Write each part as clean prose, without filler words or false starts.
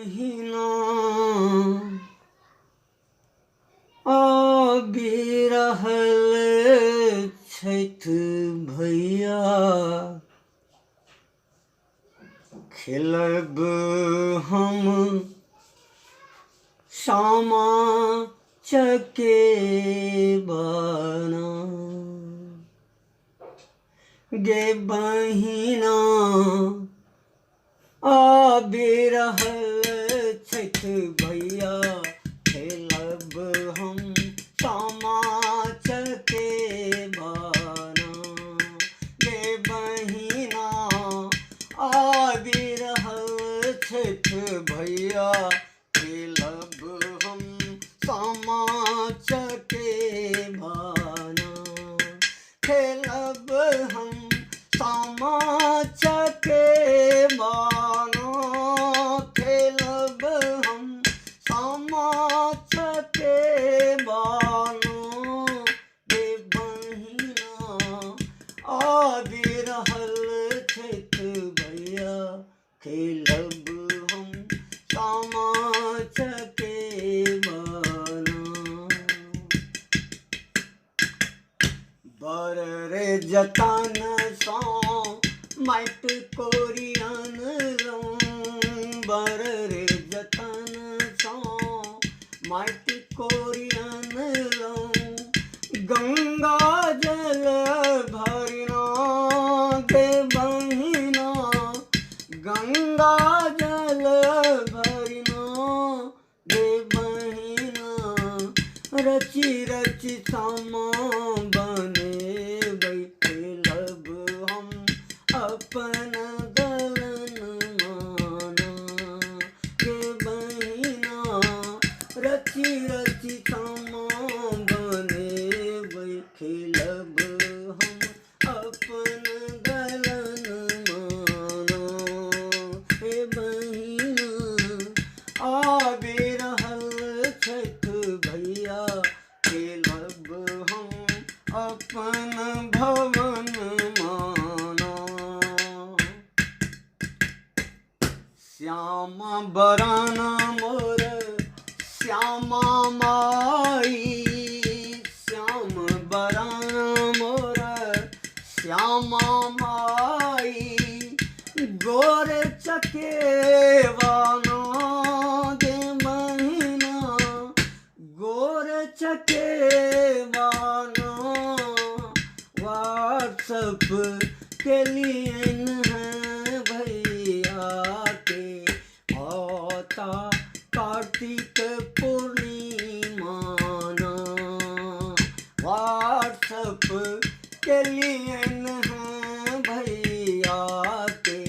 महीना आबि रहल छथि भैया, खेलब हम सामा चकेबाना। गे बहिना आबि रहल छथि भैया, खेलब हम सामा चकेबाना। गे बहिना आबि रहल छथि भैया, खेलब हम सामा चकेबाना। खेलब हम सामा चकेबाना। खेलब हम सामा चकेबाना। गे बहिना आबि रहल छथि भैया, खेलब हम सामा चकेबाना। बर रे जतन सँ माटि कोरि अनलहुँ, बर रे जतन सँ माटि कोरि अनलहुँ। गंगा जल भरिना गे बहिना, गंगा जल भरिना। गे बहिना रचि रचि सामा बनेबै, खेलब हम अपन दलन माना। गे बहिना रचि रचि सामा बनेबै, खेलब हम अपन दलन माना। हे बहिना आबि रहल छथि भैया, खेलब हम अपन भवन माना। श्यामा बरन मोर श्यामा माई, श्याम बरन मोर श्यामा माई। गोर चकेबाना गे बहिना, गोर चकेबाना। व्हाट्सएप केलियन हैं भैया के, आता कार्तिक पूर्णिमाना। व्हाट्सएप केलियन हैं भैया के,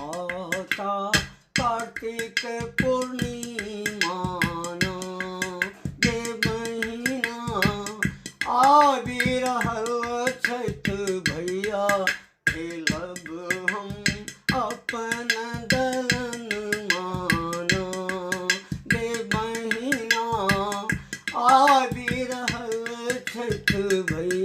आता कार्तिक पूर्णिमाना। गे बहिना आबि रहल छथि भैया, खेलब हम अपन दलन माना। गे बहिना आबि रहल छथि भैया।